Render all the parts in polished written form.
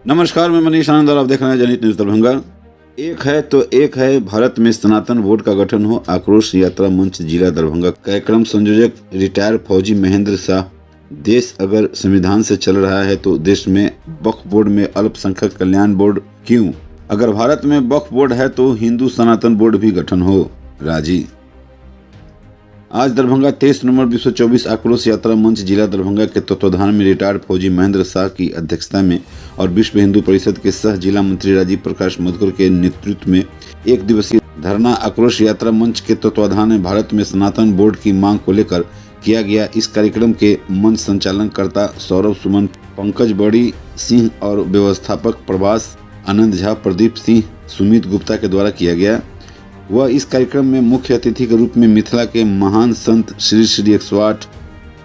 नमस्कार, मैं मनीष आनंद और आप देख रहे हैं जनहित न्यूज दरभंगा। एक है तो एक है, भारत में सनातन बोर्ड का गठन हो, आक्रोश यात्रा मंच जिला दरभंगा। कार्यक्रम संयोजक रिटायर फौजी महेंद्र शाह। देश अगर संविधान से चल रहा है तो देश में वक्फ बोर्ड में अल्पसंख्यक कल्याण बोर्ड क्यों? अगर भारत में वक्फ बोर्ड है तो हिंदू सनातन बोर्ड भी गठन हो। राजी। आज दरभंगा 23 नवंबर 2024 आक्रोश यात्रा मंच जिला दरभंगा के तत्वाधान में रिटायर्ड फौजी महेंद्र शाह की अध्यक्षता में और विश्व हिंदू परिषद के सह जिला मंत्री राजीव प्रकाश मधुकर के नेतृत्व में एक दिवसीय धरना आक्रोश यात्रा मंच के तत्वाधान में भारत में सनातन बोर्ड की मांग को लेकर किया गया। इस कार्यक्रम के मंच संचालनकर्ता सौरभ सुमन, पंकज बड़ी सिंह और व्यवस्थापक प्रभास आनंद झा, प्रदीप सिंह, सुमित गुप्ता के द्वारा किया गया। वह इस कार्यक्रम में मुख्य अतिथि के रूप में मिथिला के महान संत श्री श्री 108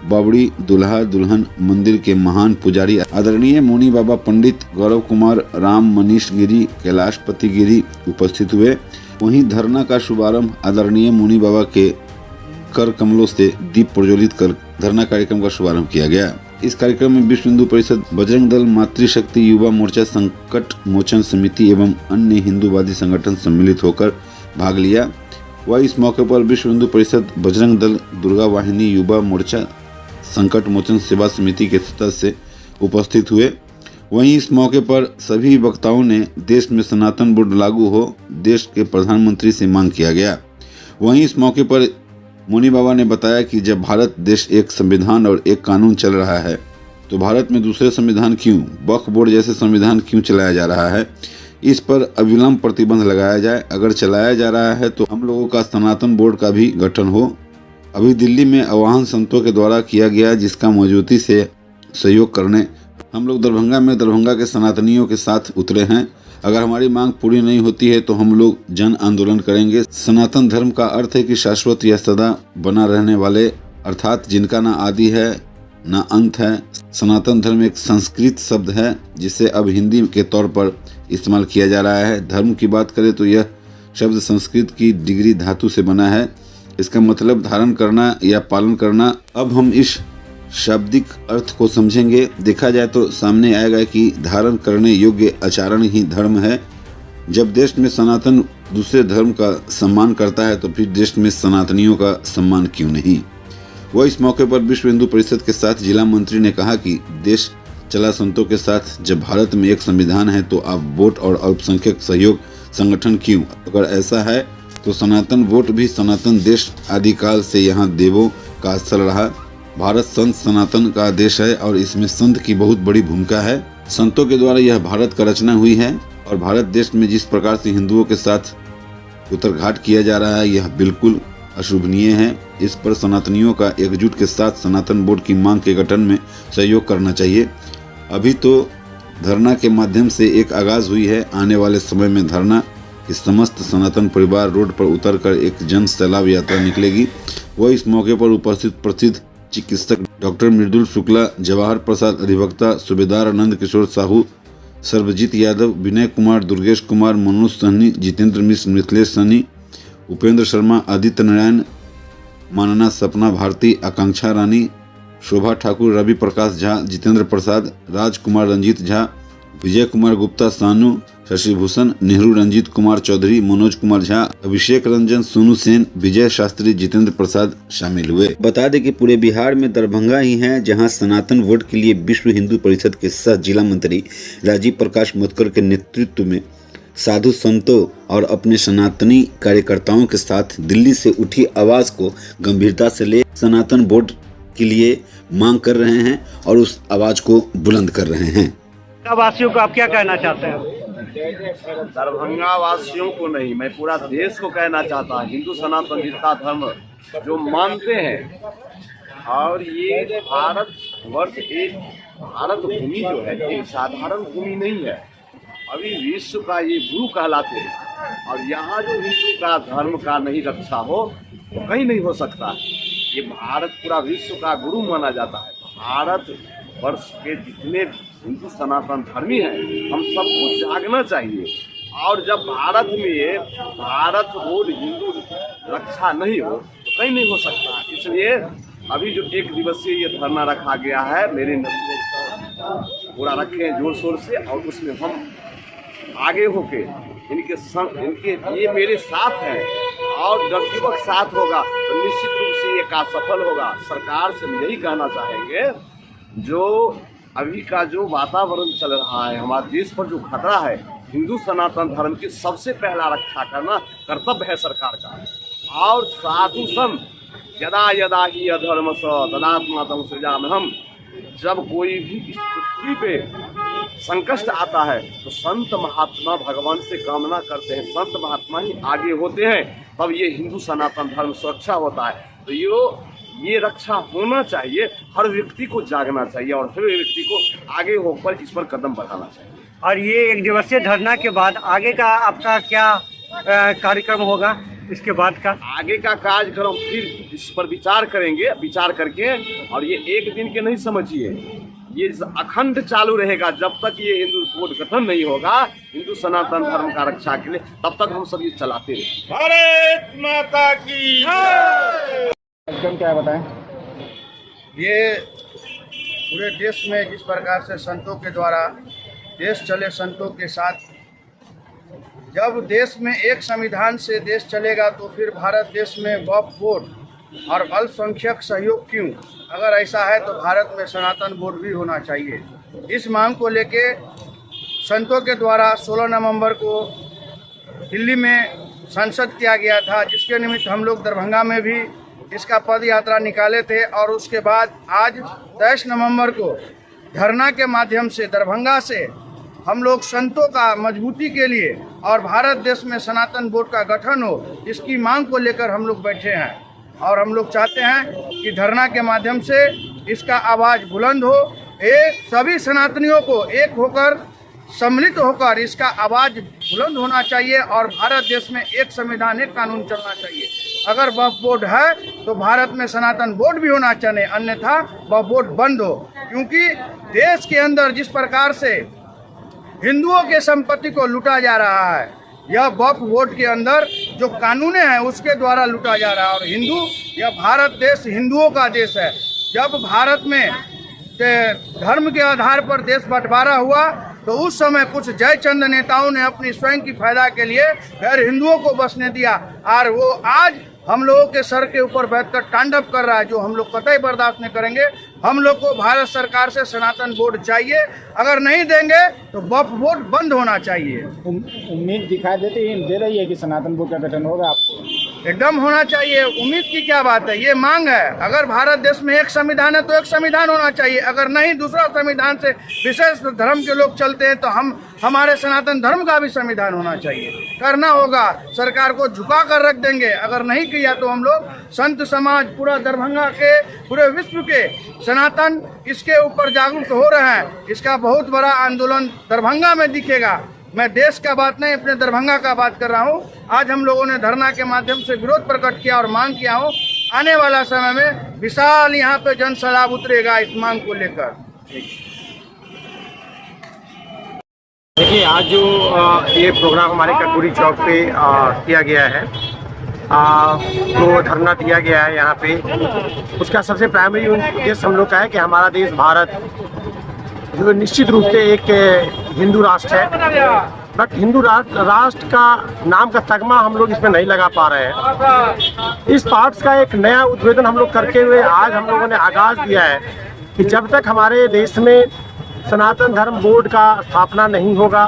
बावड़ी दुल्हा दुल्हन मंदिर के महान पुजारी आदरणीय मुनि बाबा पंडित गौरव कुमार राम मनीष गिरी कैलाशपति गिरी उपस्थित हुए। वहीं धरना का शुभारंभ आदरणीय मुनि बाबा के कर कमलों से दीप प्रज्वलित कर धरना कार्यक्रम का शुभारंभ किया गया। इस कार्यक्रम में विश्व हिंदू परिषद, बजरंग दल, मातृशक्ति युवा मोर्चा, संकट मोचन समिति एवं अन्य हिंदूवादी संगठन सम्मिलित होकर भाग लिया। वह इस मौके पर विश्व हिंदू परिषद, बजरंग दल, दुर्गा वाहिनी युवा मोर्चा, संकट मोचन सेवा समिति के सदस्य उपस्थित हुए। वहीं इस मौके पर सभी वक्ताओं ने देश में सनातन बोर्ड लागू हो, देश के प्रधानमंत्री से मांग किया गया। वहीं इस मौके पर मुनि बाबा ने बताया कि जब भारत देश एक संविधान और एक कानून चल रहा है तो भारत में दूसरे संविधान क्यों, वक्फ बोर्ड जैसे संविधान क्यों चलाया जा रहा है? इस पर अविलंब प्रतिबंध लगाया जाए। अगर चलाया जा रहा है तो हम लोगों का सनातन बोर्ड का भी गठन हो। अभी दिल्ली में आह्वान संतों के द्वारा किया गया, जिसका मौजूदगी से सहयोग करने हम लोग दरभंगा में दरभंगा के सनातनियों के साथ उतरे हैं। अगर हमारी मांग पूरी नहीं होती है तो हम लोग जन आंदोलन करेंगे। सनातन धर्म का अर्थ है कि शाश्वत या सदा बना रहने वाले, अर्थात जिनका ना आदि है ना अंत है। सनातन धर्म एक संस्कृत शब्द है जिसे अब हिंदी के तौर पर इस्तेमाल किया जा रहा है। धर्म की बात करें तो यह शब्द संस्कृत की डिग्री धातु से बना है। इसका मतलब धारण करना या पालन करना। अब हम इस शाब्दिक अर्थ को समझेंगे। देखा जाए तो सामने आएगा कि धारण करने योग्य आचरण ही धर्म है। जब देश में सनातन दूसरे धर्म का सम्मान करता है तो फिर देश में सनातनियों का सम्मान क्यों नहीं? वह इस मौके पर विश्व हिंदू परिषद के साथ जिला मंत्री ने कहा कि देश चला संतों के साथ। जब भारत में एक संविधान है तो आप वोट और अल्पसंख्यक सहयोग संगठन क्यों? अगर ऐसा है तो सनातन वोट भी सनातन देश आदिकाल से यहाँ देवों का स्थल रहा। भारत संत सनातन का देश है और इसमें संत की बहुत बड़ी भूमिका है। संतों के द्वारा यह भारत का रचना हुई है और भारत देश में जिस प्रकार से हिंदुओं के साथ उतरघाट किया जा रहा है यह बिल्कुल अशोभनीय है। इस पर सनातनियों का एकजुट के साथ सनातन बोर्ड की मांग के गठन में सहयोग करना चाहिए। अभी तो धरना के माध्यम से एक आगाज हुई है। आने वाले समय में धरना के समस्त सनातन परिवार रोड पर उतरकर एक जन सैलाब यात्रा निकलेगी। वह इस मौके पर उपस्थित प्रसिद्ध चिकित्सक डॉक्टर मृदुल शुक्ला, जवाहर प्रसाद अधिवक्ता, सूबेदार आनंद किशोर साहू, सर्वजीत यादव, विनय कुमार, दुर्गेश कुमार, मनोज सहनी, जितेंद्र मिश्र, मिथिलेश सहनी, उपेंद्र शर्मा, आदित्य नारायण, मानना सपना भारती, आकांक्षा रानी, शोभा ठाकुर, रवि प्रकाश झा, जितेंद्र प्रसाद, राजकुमार रंजीत झा, विजय कुमार गुप्ता, सानू, शशिभूषण, नेहरू रंजीत कुमार चौधरी, मनोज कुमार झा, अभिषेक रंजन, सोनू सेन, विजय शास्त्री, जितेंद्र प्रसाद शामिल हुए। बता दें कि पूरे बिहार में दरभंगा ही है जहां सनातन वोट के लिए विश्व हिंदू परिषद के सह जिला मंत्री राजीव प्रकाश मधुकर के नेतृत्व में साधु संतों और अपने सनातनी कार्यकर्ताओं के साथ दिल्ली से उठी आवाज को गंभीरता से ले सनातन वोट के लिए मांग कर रहे हैं और उस आवाज को बुलंद कर रहे हैं। वासियों को आप क्या कहना चाहते हैं? दरभंगा वासियों को नहीं, मैं पूरा देश को कहना चाहता हूँ, हिंदू सनातन जितना धर्म जो मानते हैं। और ये भारत वर्ष एक भारत भूमि जो है एक साधारण भूमि नहीं है। अभी विश्व का ये गुरु कहलाते हैं और यहाँ जो हिंदू का धर्म का नहीं रक्षा हो तो कहीं नहीं हो सकता। ये भारत पूरा विश्व का गुरु माना जाता है। भारत वर्ष के जितने हिंदू सनातन धर्मी हैं हम सबको जागना चाहिए। और जब भारत में भारत बोर्ड हिंदू रक्षा नहीं हो तो कहीं नहीं हो सकता। इसलिए अभी जो एक दिवसीय ये धरना रखा गया है मेरे नेतृत्व पूरा रखें जोर शोर से, और उसमें हम आगे होके इनके ये मेरे साथ हैं और डरपूर्वक साथ होगा तो निश्चित रूप से ये कार्य सफल होगा। सरकार से हम यही कहना चाहेंगे, जो अभी का जो वातावरण चल रहा है, हमारे देश पर जो खतरा है, हिंदू सनातन धर्म की सबसे पहला रक्षा करना कर्तव्य है सरकार का। और साधु संत यदा यदा ही अधर्म स तदात्मात्म सृजाम्यहम्, जब कोई भी इस पृथ्वी पे संकट आता है तो संत महात्मा भगवान से कामना करते हैं, संत महात्मा ही आगे होते हैं, तब ये हिंदू सनातन धर्म सुरक्षा होता है। तो ये रक्षा होना चाहिए, हर व्यक्ति को जागना चाहिए और हर व्यक्ति को आगे होकर इस पर कदम बढ़ाना चाहिए। और ये 1 दिवसीय धरना के बाद आगे का आपका क्या कार्यक्रम होगा? इसके बाद का आगे का कार्यक्रम फिर इस पर विचार करेंगे, विचार करके, और ये एक दिन के नहीं समझिए, ये अखंड चालू रहेगा जब तक ये हिंदू बोर्ड गठन नहीं होगा हिंदू सनातन धर्म का रक्षा के लिए, तब तक हम सब ये चलाते रहेंगे। भारत माता की एकदम क्या बताएं? ये पूरे देश में जिस प्रकार से संतों के द्वारा देश चले, संतों के साथ, जब देश में एक संविधान से देश चलेगा तो फिर भारत देश में वक्फ बोर्ड और अल्पसंख्यक सहयोग क्यों? अगर ऐसा है तो भारत में सनातन बोर्ड भी होना चाहिए। इस मांग को लेके संतों के द्वारा 16 नवंबर को दिल्ली में संसद किया गया था, जिसके निमित्त हम लोग दरभंगा में भी इसका पद यात्रा निकाले थे। और उसके बाद आज 23 नवंबर को धरना के माध्यम से दरभंगा से हम लोग संतों का मजबूती के लिए और भारत देश में सनातन बोर्ड का गठन हो, इसकी मांग को लेकर हम लोग बैठे हैं। और हम लोग चाहते हैं कि धरना के माध्यम से इसका आवाज़ बुलंद हो, सभी सनातनियों को एक होकर सम्मिलित होकर इसका आवाज़ बुलंद होना चाहिए और भारत देश में एक संविधान, एक कानून चलना चाहिए। अगर वक्फ बोर्ड है तो भारत में सनातन बोर्ड भी होना चाहिए, अन्यथा वक्फ बोर्ड बंद हो। क्योंकि देश के अंदर जिस प्रकार से हिंदुओं के संपत्ति को लूटा जा रहा है, यह वक्फ बोर्ड के अंदर जो कानून है उसके द्वारा लूटा जा रहा है। और यह भारत देश हिंदुओं का देश है। जब भारत में धर्म के आधार पर देश बंटवारा हुआ तो उस समय कुछ जयचंद नेताओं ने अपनी स्वयं की फायदा के लिए गैर हिंदुओं को बसने दिया, और वो आज हम लोगों के सर के ऊपर बैठकर तांडव कर रहा है, जो हम लोग कतई बर्दाश्त नहीं करेंगे। हम लोग को भारत सरकार से सनातन बोर्ड चाहिए, अगर नहीं देंगे तो वक्फ बोर्ड बंद होना चाहिए। उम्मीद दिखाई दे रही है कि सनातन बोर्ड का गठन होगा? आपको एकदम होना चाहिए। उम्मीद की क्या बात है, ये मांग है। अगर भारत देश में एक संविधान है तो एक संविधान होना चाहिए, अगर नहीं दूसरा संविधान से विशेष धर्म के लोग चलते हैं तो हमारे सनातन धर्म का भी संविधान होना चाहिए। करना होगा, सरकार को झुका कर रख देंगे। अगर नहीं किया तो हम लोग संत समाज, पूरा दरभंगा के, पूरे विश्व के सनातन इसके ऊपर जागरूक हो रहे हैं। इसका बहुत बड़ा आंदोलन दरभंगा में दिखेगा। मैं देश का बात नहीं, अपने दरभंगा का बात कर रहा हूँ। आज हम लोगों ने धरना के माध्यम से विरोध प्रकट किया और मांग किया हूँ, आने वाला समय में विशाल यहाँ पे जन सैलाब उतरेगा इस मांग को लेकर। देखिए, आज जो ये प्रोग्राम हमारे कटोरी चौक पे किया गया है, जो धरना दिया गया है यहाँ पे, उसका सबसे प्राइमरी उद्देश्य हम लोग का है कि हमारा देश भारत जो निश्चित रूप से एक हिंदू राष्ट्र है, बट हिंदू राष्ट्र का नाम का तगमा हम लोग इसमें नहीं लगा पा रहे हैं। इस पार्ट्स का एक नया उद्भेदन हम लोग करके हुए आज हम लोगों ने आगाज़ दिया है कि जब तक हमारे देश में सनातन धर्म बोर्ड का स्थापना नहीं होगा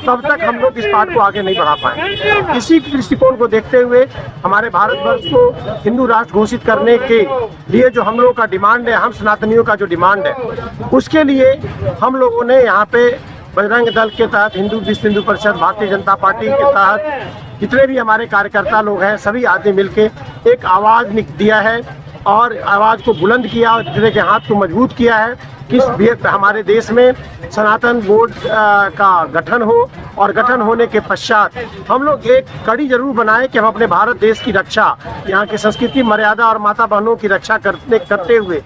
तब तक हम लोग इस पार्ट को आगे नहीं बढ़ा पाएंगे। इसी दृष्टिकोण को देखते हुए हमारे भारतवर्ष को हिंदू राष्ट्र घोषित करने के लिए जो हम लोगों का डिमांड है, हम सनातनियों का जो डिमांड है, उसके लिए हम लोगों ने यहाँ पे बजरंग दल के तहत, हिंदू विश्व हिंदू परिषद, भारतीय जनता पार्टी के तहत जितने भी हमारे कार्यकर्ता लोग हैं, सभी आदमी मिलके एक आवाज़ दिया है और आवाज़ को बुलंद किया और दूसरे के हाथ को मजबूत किया है कि हमारे देश में सनातन बोर्ड का गठन हो और गठन होने के पश्चात हम लोग एक कड़ी जरूर बनाएं कि हम अपने भारत देश की रक्षा, यहाँ की संस्कृति, मर्यादा और माता बहनों की रक्षा करते हुए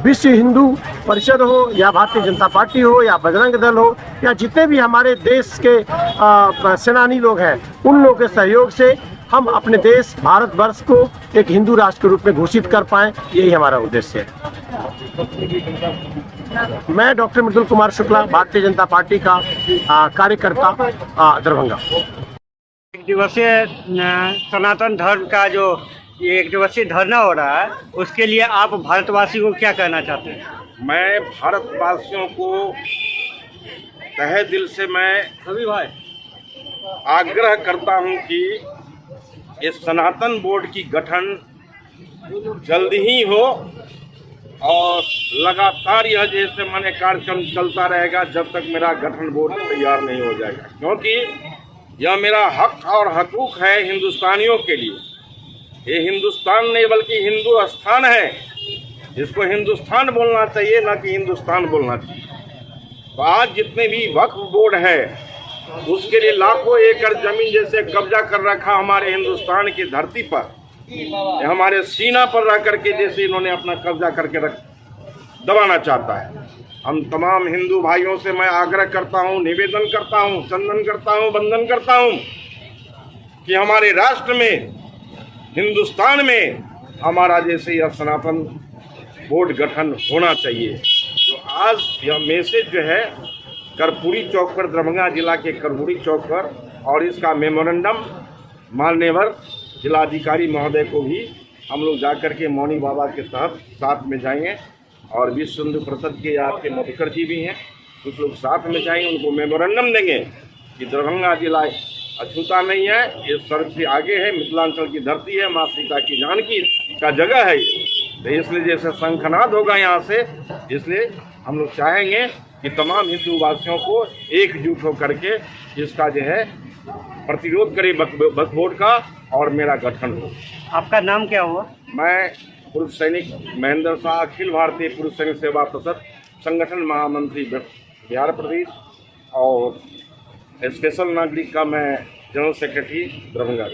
विश्व हिंदू परिषद हो या भारतीय जनता पार्टी हो या बजरंग दल हो या जितने भी हमारे देश के सेनानी लोग हैं, उन लोगों के सहयोग से हम अपने देश भारतवर्ष को एक हिंदू राष्ट्र के रूप में घोषित कर पाएं, यही हमारा उद्देश्य है। मैं डॉक्टर मृदुल कुमार शुक्ला, भारतीय जनता पार्टी का कार्यकर्ता, दरभंगा। एक दिवसीय सनातन धर्म का जो ये एक दिवसीय धरना हो रहा है, उसके लिए आप भारतवासियों को क्या कहना चाहते हैं? मैं भारतवासियों को तहे दिल से मैं आग्रह करता हूं कि इस सनातन बोर्ड की गठन जल्द ही हो और लगातार यह जैसे माने कार्यक्रम चलता रहेगा जब तक मेरा गठन बोर्ड तैयार नहीं हो जाएगा, क्योंकि यह मेरा हक और हकूक है हिंदुस्तानियों के लिए। ये हिंदुस्तान नहीं बल्कि हिंदुस्तान है, इसको हिंदुस्तान बोलना चाहिए ना कि हिंदुस्तान बोलना चाहिए। तो आज जितने भी वक्फ बोर्ड है उसके लिए लाखों एकड़ जमीन जैसे कब्जा कर रखा हमारे हिंदुस्तान की धरती पर, हमारे सीना पर रह करके जैसे इन्होंने अपना कब्जा करके दबाना चाहता है। हम तमाम हिंदू भाइयों से मैं आग्रह करता हूं, निवेदन करता हूं, चंदन करता हूं, वंदन करता हूं कि हमारे राष्ट्र में, हिंदुस्तान में हमारा जैसे यह सनातन बोर्ड गठन होना चाहिए। तो आज यह मैसेज जो है कर्पूरी चौक पर, दरभंगा जिला के कर्पूरी चौक पर, और इसका मेमोरेंडम माननीय जिलाधिकारी महोदय को भी हम लोग जाकर के मौनी बाबा के साथ में जाएंगे, और विश्व हिंदू परिषद के आपके मधुकर जी भी हैं, कुछ लोग साथ में जाएंगे, उनको मेमोरेंडम देंगे कि दरभंगा जिला अछूता नहीं है, ये सर्व से आगे है, मिथिलांचल की धरती है, माँ सीता की जानकी का जगह है ये। तो इसलिए जैसे शंखनाद होगा यहाँ से, इसलिए हम लोग चाहेंगे कि तमाम हिंदू वासियों को एकजुट होकर के इसका जो है प्रतिरोध करे वक्फ बोर्ड का, और मेरा गठन हो। आपका नाम क्या हुआ? मैं पूर्व सैनिक महेंद्र शाह, अखिल भारतीय पूर्व सैनिक सेवा परिषद संगठन महामंत्री बिहार प्रदेश, और स्पेशल नागरिक का मैं जनरल सेक्रेटरी दरभंगा।